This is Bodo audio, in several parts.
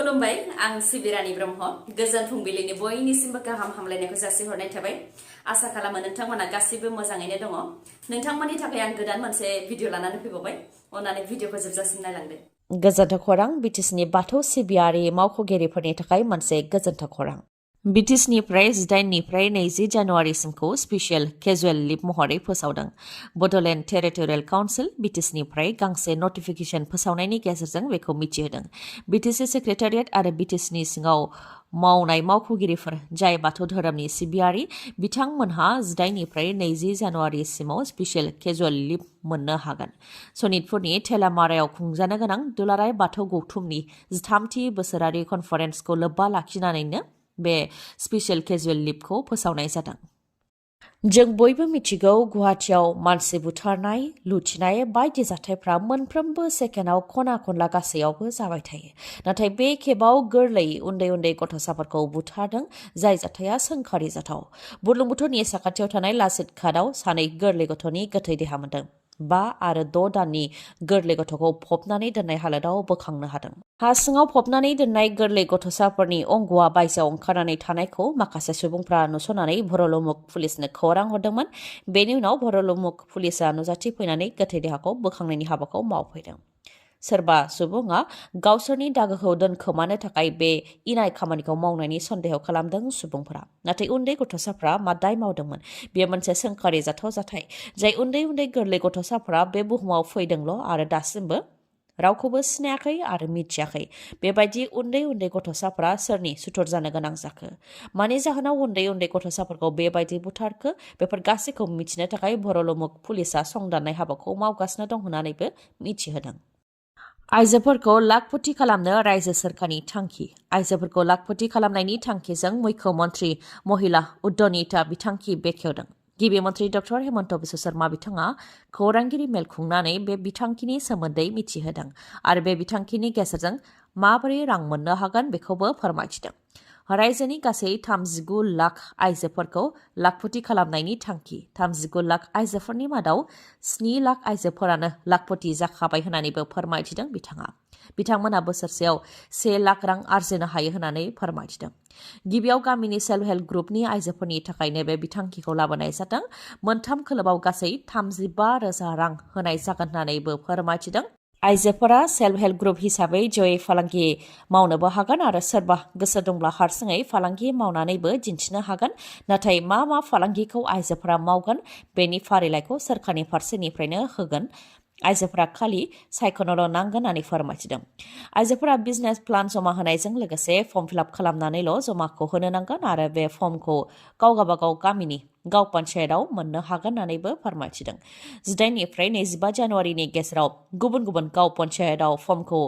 खुलुमबाय आं सिबिरानि ब्रह्म गोजोन फुंबिलिनि बयनिसिमबो गाहाम हामलायनायखौ जासिहरनाय थाबाय आसा खालामो नोंथांमोना गासिबो मोजाङैनो दङ नोंथांमोननि थाखाय आं गोदान मोनसे भिडिअ लानानै फैबावबाय अन्नानै भिडिअखौ जोबजासिम नायलांदो गोजोनथाव खौरां बिटिसिनि बाथौ सिबियारि मावख'गिरिफोरनि थाखाय मोनसे गोजोनथाव खौरां बिटिसिनिफ्राय 18निफ्राय 20 जानुवारिसिमखौ स्पेशल केजुएल लिभ महरै फोसावदों बडोलेण्ड टेरिटरियेल काउन्सिल बिटिसिनिफ्राय गांसे नटिफिकेशन फोसावनायनि गेजेरजों बेखौ मिथिहोदों बिटिसि सेक्रेटारियेट आरो बिटिसिनि सिङाव मावनाय मावख'गिरिफोर जाय बाथौ धोरोमनि सिबियारि बिथांमोनहा 18निफ्राय 20 जानुवारिसिमाव स्पेशल केजुएल लिभ मोननो हागोन सनितपुरनि थेलामारायाव खुंजानो गोनां दुलाराय बाथौ गौथुमनि 13थि बोसोरारि कनफारेन्सखौ लोब्बा लाखिनानैनो बे स्पेशल केजुएल लिभखौ फोसावनाय जादों जों बयबो मिथिगौ गुवाहाटियाव मानसि बुथारनाय लुथिनाय बायदि जाथायफ्रा मोनफ्रोमबो सेकेन्डआव खना खनला गासैयावबो जाबाय थायो नाथाय बे खेबाव गोरलै उन्दै गथ'साफोरखौ बुथारदों जाय जाथाया सोंखारि जाथाव बुरलुंबुथुरनि साखाथियाव थानाय लासित घाटआव सानै गोरलै गथ'नि गोथै देहा मोनदों 5 आरो 6 दाननि गोरलै गथ'खौ फबनानै दोननाय हालोदाव बोखांनो हादों हा सिङाव फबनानै दोननाय गोरलै गथ'साफोरनि अंग'आ बायजोआव ओंखारनानै थानायखौ माखासे सुबुंफ्रा नुस'नानै बरलुमुख पुलिसनो खौरां हरदोंमोन बेनि उनाव बरलुमुख पुलिसा नुजाथि फैनानै गोथै देहाखौ बोखांनायनि हाबाखौ मावफैदों सोरबा सुबुङा गावसोरनि दागोखौ दोनखोमानो थाखाय बे इनाय खामानिखौ मावनायनि सन्देह खालामदों सुबुंफोरा नाथाय उन्दै गथ'साफोरा मा दाय मावदोंमोन बेयो मोनसे सोंखारि जाथाव जाथाय जाय उन्दै गोरलै गथ'साफोरा बे बुहुमाव फैदोंल' आरो दासिमबो रावखौबो सिनायाखै आरो मिथियाखै बेबायदि उन्दै गथ'साफोरा सोरनि सुथुर जानो गोनां जाखो मानि जाहोनाव उन्दै गथ'साफोरखौ बेबायदि बुथारखो बेफोर गासैखौ मिथिनो थाखाय बरलुमुख पुलिसा संदाननाय हाबाखौ मावगासिनो दं होननानैबो मिथिहोदों आइजोफोरखौ लाखपति खालामनो रायजो सोरखारनि थांखि आइजोफोरखौ लाखपति खालामनायनि थांखिजों मुख्यमन्त्री महिला उद्यमिता बिथांखि बेखेवदों गिबि मन्त्री डक्टर हेमन्त बिश्व शर्मा बिथाङा खौरांगिरि मेल खुंनानै बे बिथांखिनि सोमोन्दै मिथिहोदों आरो बे बिथांखिनि गेजेरजों माबोरै रां मोननो हागोन बेखौबो फोरमायथिदों रायजोनि गासै 39 लाख आइजोफोरखौ लाखपति खालामनायनि थांखि 39 लाख आइजोफोरनि मादाव 7 लाख आइजोफोरानो लाखपति जाखाबाय होननानैबो फोरमायथिदों बिथांमोना बोसोरसेयाव 1 लाख रां आरजिनो हायो होननानै फोरमायथिदों गिबियाव गामिनि सेल्फ हेल्प ग्रुपनि आइजोफोरनि थाखायनो बे बिथांखिखौ लाबोनाय जादों मोनथाम खोलोबाव गासै 35,000 रां होनाय जागोन होननानैबो फोरमायथिदों आइजोफोरा सेल्फ हेल्प ग्रुप हिसाबै जयै फालांगि मावनोबो हागोन आरो सोरबा गोसो दंब्ला हारसिङै फालांगि मावनानैबो दिन्थिनो हागोन नाथाय मा फालांगिखौ आइजोफोरा मावगोन बेनि फारिलाइखौ सोरखारनि फारसेनिफ्रायनो होगोन आइजोफोरा खालि सायख'नोल' नांगोन होननानै फोरमायथिदों आइजोफोरा बिजनेस प्लान जमा होनायजों लोगोसे फर्म फिलआप खालामनानैल' जमाखौ होनो नांगोन आरो बे फर्मखौ गावगाबागाव गामिनि गाव पन्चायतआव मोननो हागोन होननानैबो फोरमायथिदों 18निफ्राय 25 जानुवारिनि गेजेराव गुबुन गाव पन्चायतआव फर्मखौ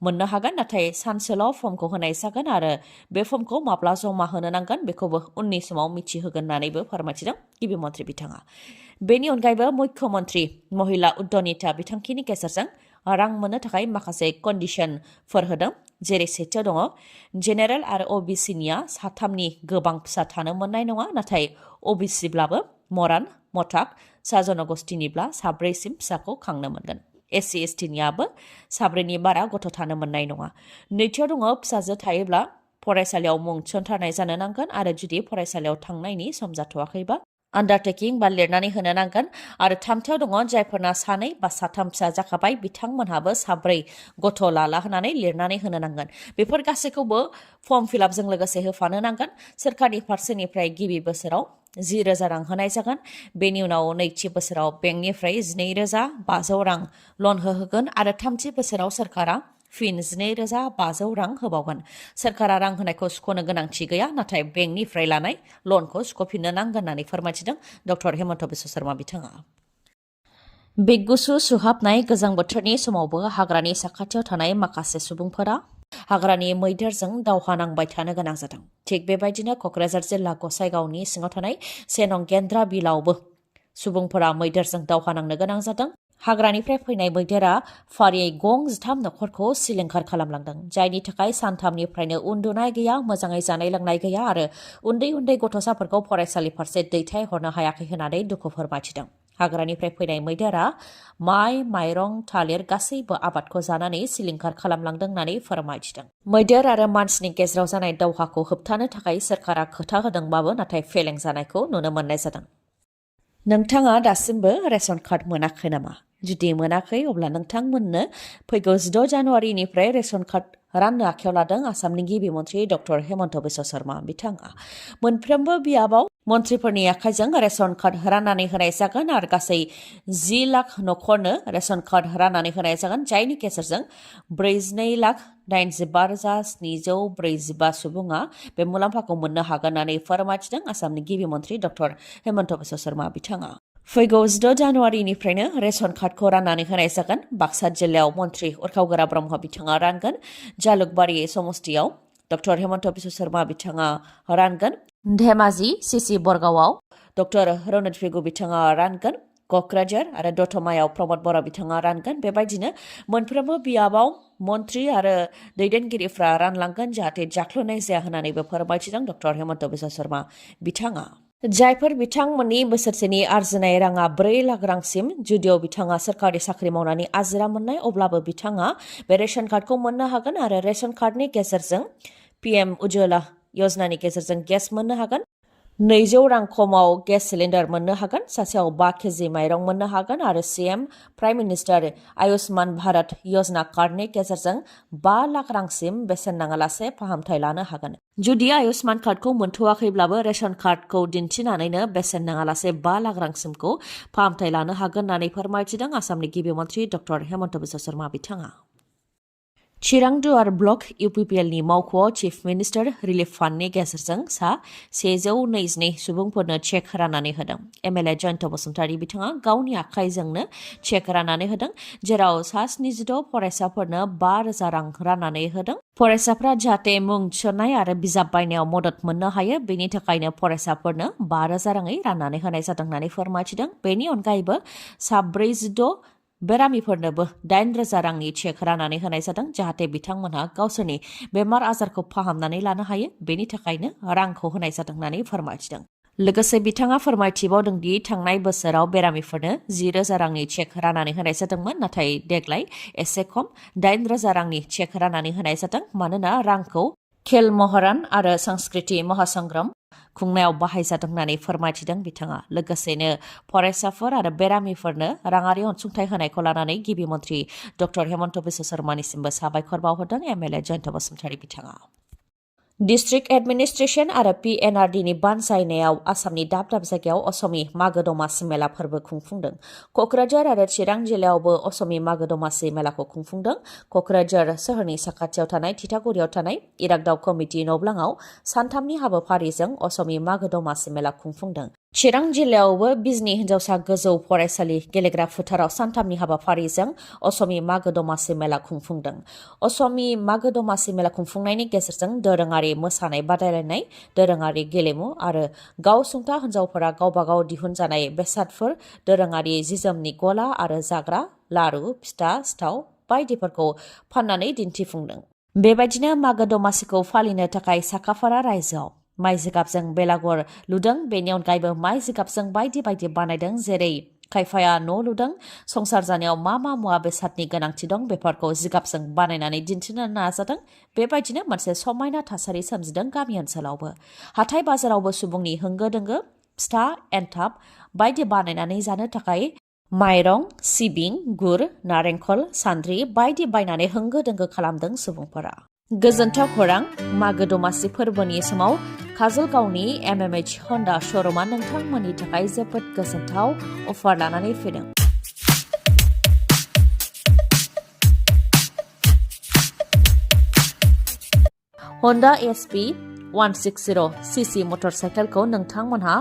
मोननो हागोन नाथाय सानसेल' फर्मखौ होनाय जागोन आरो बे फर्मखौ माब्ला जमा होनो नांगोन बेखौबो उननि समाव मिथिहोगोन होननानैबो फोरमायथिदों गिबि मन्थ्रि बिथाङा बेनि अनगायैबो मुख्यमन्त्री महिला उद्यमिता बिथांखिनि गेजेरजों रां मोननो थाखाय माखासे कन्डिशनफोर होदों जेरै सेथियाव दङ जेनेरेल आरो ओबिसिनिया साथामनि गोबां फिसा थानो मोननाय नङा नाथाय ओबिसिब्लाबो मरान मटाक सा जनगोष्ठीनिब्ला 4सिम फिसाखौ खांनो मोनगोन एससि एसटिनियाबो 4नि बारा गथ' थानो मोननाय नङा नैथियाव दङ फिसाजो थायोब्ला फरायसालियाव मुं थिसनथारनाय जानो नांगोन आरो जुदि फरायसालियाव थांनायनि सम जाथ'वाखैबा आन्डारटेकिं लिरनानै होनो नांगोन आरो थामथियाव दङ जायफोरना 2 बा 3 फिसा जाखाबाय बिथांमोनहाबो 4 गथ' लाला होनानै लिरनानै होनो नांगोन बेफोर गासैखौबो फर्म फिलआपजों लोगोसे होफानो नांगोन सोरखारनि फारसेनिफ्राय गिबि बोसोराव 10,000 रां होनाय जागोन बेनि उनाव नैथि बोसोराव बेंकनिफ्राय 12,500 रां लन होगोन आरो थामथि बोसोराव सोरखारा फिन 12,500 रां होबावगोन सोरखारा रां होनायखौ सुख'नो गोनांथि गैया नाथाय बेंकनिफ्राय लानाय लनखौ सुख'फिननो नांगोन होननानै फोरमायथिदों डक्टर हेमन्त बिश्व शर्मा बिथाङा बे गुसु सुहाबनाय गोजां बोथोरनि समावबो हाग्रानि साखाथियाव थानाय माखासे सुबुंफोरा हाग्रानि मैदेरजों दावहा नांबाय थानो गोनां जादों थिग बेबायदिनो क'क्राझार जिल्ला गसाइगावनि सिङाव थानाय सेनं गेन्द्रा बिलावबो सुबुंफोरा मैदेरजों दावहा नांनो गोनां जादों हाग्रानिफ्राय फैनाय मैदेरा फारियै गं 13 नखरखौ सिलिंखार खालामलांदों जायनि थाखाय सानथामनिफ्रायनो उन्दुनाय गैया मोजाङै जानाय लोंनाय गैया आरो उन्दै गथ'साफोरखौ फरायसालि फारसे दैथायहरनो हायाखै होननानै दुखु फोरमायथिदों हाग्रानिफ्राय फैनाय मैदेरा माइ माइरं थालिर गासैबो आबादखौ जानानै सिलिंखार खालामलांदों होननानै फोरमायथिदों। मैदेर आरो मानसिनि गेजेराव जानाय दावहाखौ होबथानो थाखाय सोरखारा खोथा होदोंबाबो नाथाय फेलें जानायखौ नुनो मोननाय जादों। नोंथाङा दासिमबो रेशन कार्ड मोनाखै नामा? जुदि मोनाखै अब्ला नोंथांमोननो फैगौ 6 जानुवारिनिफ्राय रेशन कार्ड राननो आखायाव लादों आसामनि गिबि मन्थ्रि डक्टर हेमन्त बिश्व शर्मा बिथाङा। मोनफ्रोमबो बियाबाव मन्थ्रिफोरनि आखाइजों रेशन कार्ड राननानै होनाय जागोन आरो गासै 10 लाख नखरनो रेशन कार्ड राननानै होनाय जागोन, जायनि गेजेरजों 42,85,745 सुबुङा बे मुलाम्फाखौ मोननो हागोन होननानै फोरमायथिदों आसामनि गिबि मन्थ्रि डक्टर हेमन्त बिश्व शर्मा बिथाङा। फैगौ 6 जानुवारिनिफ्रायनो रेशन कार्डखौ राननानै होनाय जागोन। बाक्सा जिल्लायाव मन्थ्रि उरखावगोरा ब्रह्म बिथाङा रानगोन। जालुकबारि समस्तियाव डक्टर हेमन्त बिश्व शर्मा बिथाङा रानगोन। धेमाजि सिसि बरगावआव डक्टर रनत पेगु बिथाङा रानगोन। कक्राझार आरो दतमायाव प्रमद बर' बिथाङा रानगोन। बेबायदिनो मोनफ्रोमबो बियाबाव मन्थ्रि आरो दैदेनगिरिफ्रा रानलांगोन जाहाथे जाख्ल'नाय जाया होननानैबो फोरमायथिदों डक्टर हेमन्त बिश्व शर्मा बिथाङा। जायफोर बिथांमोननि बोसोरसेनि आरजिनाय राङा 4 लाख रांसिम, जुदिअ बिथाङा सोरखारि साख्रि मावनानै आजिरा मोननाय, अब्लाबो बिथाङा बे रेशन कार्डखौ मोननो हागोन आरो रेशन कार्डनि गेजेरजों PM उज्ज्वला योजनानि गेजेरजों गेस मोननो हागोन। 200 रां खमाव गेस सिलिन्डार मोननो हागोन। सासेयाव 5 केजि माइरं मोननो हागोन आरो CM prime minister Ayushman Bharat योजना कार्डनि गेजेरजों 5 लाख रांसिम बेसेन नाङालासे फाहामथाय लानो हागोन। जुदि आयुष्मान कार्डखौ मोनथ'वाखैब्लाबो रेशन कार्डखौ दिन्थिनानैनो बेसेन नाङालासे 5 लाख रांसिमखौ फाहामथाय लानो हागोन होननानै फोरमायथिदों आसामनि गिबि मन्थ्रि डक्टर हेमन्त बिश्व शर्मा बिथाङा। चिरांदुवार ब्लक UPPLनि मावख'आव चिफ मिनिस्टार रिलिफ फान्डनि गेजेरजों सा 122 सुबुंफोरनो चेक राननानै होदों। MLA जयन्त बसुमतारी बिथाङा गावनि आखाइजोंनो चेक राननानै होदों, जेराव सा 76 फरायसाफोरनो 5,000 रां राननानै होदों। फरायसाफ्रा जाहाथे मुं थिसननाय आरो बिजाब बायनायाव मदद मोननो हायो, बेनि थाखायनो फरायसाफोरनो 5,000 राङै राननानै होनाय जादों होननानै फोरमायथिदों। बेनि अनगायैबो सा 46 बेरामिफोरनोबो 8,000 रांनि चेक राननानै होनाय जादों, जाहाथे बिथांमोनहा गावसोरनि बेमार आजारखौ फाहामनानै लानो हायो, बेनि थाखायनो रांखौ होनाय जादों होननानै फोरमायथिदों। लोगोसे बिथाङा फोरमायथिबावदों दि थांनाय बोसोराव बेरामिफोरनो 10,000 रांनि चेक राननानै होनाय जादोंमोन, नाथाय देग्लाय एसे खम 8,000 रांनि चेक राननानै होनाय जादों, मानोना रांखौ खेल महरान आरो संस्कृति महासंग्राम खुंनायाव बाहायजादों होननानै फोरमायथिदों बिथाङा। लोगोसेनो फरायसाफोर आरो बेरामिफोरनो राङारि अनसुंथाइ होनायखौ लानानै गिबि मन्थ्रि डक्टर हेमन्त बिश्व शर्मानिसिमबो साबायखर बावहरदों MLA जयन्त बसुमतारी बिथाङा। डिस्ट्रिक्ट एडमिनिस्ट्रेशन आरो PNRDनि बानजायनायाव आसामनि दाब दाब जायगायाव असमी मागो दमासि मेला फोरबो खुंफुंदों। कक्राझार आरो चिरां जिल्लायावबो असमी मागो दमासि मेलाखौ खुंफुंदों। कक्राझार सोहोरनि साखाथियाव थानाय थिथागुरियाव थानाय इरागदाव कमिटि नब्लाङाव सानथामनि हाबाफारिजों असमी मागो दमासि मेला खुंफुंदों। चिरां जिल्लायावबो बिजनी हिनजावसा गोजौ फरायसालि गेलेग्रा फोथाराव सानथामनि हाबाफारिजों असमी मागो दमासि मेला खुंफुंदों। असमी मागो दमासि मेला खुंफुंनायनि गेजेरजों दोरोङारि मोसानाय बादायलायनाय, दोरोङारि गेलेमु आरो गावसुंथा हिनजावफोरा गावबागाव दिहुनजानाय बेसादफोर, दोरोङारि जि-जोमनि गला आरो जाग्रा, लारु, फिथा, सिथाव बायदिफोरखौ फाननानै दिन्थिफुंदों। बेबायदिनो मागो दमासिखौ फालिनो थाखाय साखाफारा रायजोआव माइ जिगाबजों बेलागुर लुदों। बेनि अनगायैबो माइ जिगाबजों बायदि बायदि बानायदों, जेरै खायफाया न' लुदों। संसार जानायाव मा मा मुवा बेसादनि गोनांथि दं बेफोरखौ जिगाबजों बानायनानै दिन्थिनो नाजादों। बेबायदिनो मोनसे समायना थासारि सोमजिदों गामि ओनसोलावबो। हाथाय बाजारावबो सुबुंनि होंगो दोंगो। फिथा, एन्थाब बायदि बानायनानै जानो थाखाय माइरं, सिबिं, गुर, नारेंखल, सान्द्रि बायदि बायनानै होंगो दोंगो खालामदों सुबुंफोरा। गोजोनथाव खौरां, मागो दमासि फोरबोनि समाव काजलगावनि MMH हन्डा श'रुमा नोंथांमोननि थाखाय जोबोद गोजोनथाव अफार लानानै फैदों। हन्डा SP 160 सीसी मटर साइकेलखौ नोंथांमोनहा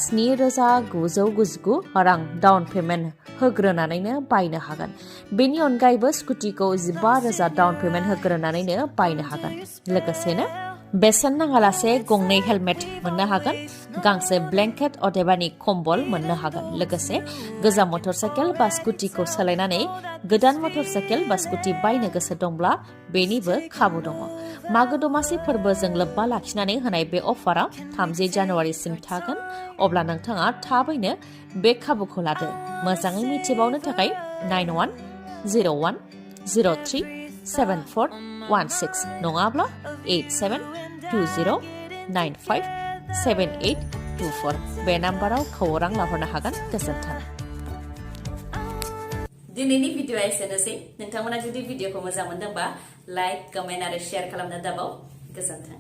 7,999 रां डाउन पेमेन्ट होग्रोनानैनो बायनो हागोन। बेनि अनगायैबो स्कुटिखौ 15,000 डाउन पेमेन्ट होग्रोनानैनो बायनो हागोन। लोगोसेनो बेसेन नाङालासे गंनै हेलमेट मोननो हागोन, गांसे ब्लेंकेट अदेबानि कम्बल मोननो हागोन। लोगोसे गोजाम मटर साइकेल बा स्कुटिखौ सोलायनानै गोदान मटर साइकेल बा स्कुटि बायनो गोसो दंब्ला बेनिबो खाबु दङ। मागो दमासि फोरबोजों लोब्बा लाखिनानै होनाय बे अफारा 30 जानुवारिसिम थागोन। अब्ला नोंथाङा थाबैनो बे खाबुखौ लादो। मोजाङै मिथिबावनो थाखाय 9101037416 नङाब्ला 8720957824 बे नाम्बाराव खौरां लाहरनो हागोन। गोजोन्थों। दिनैनि भिडिअआ एसेनोसै। नोंथांमोना जुदि भिडिअखौ मोजां मोनदोंबा लाइक, कमेन्ट आरो शेयार खालामनो दाबाव। गोजोन्थों।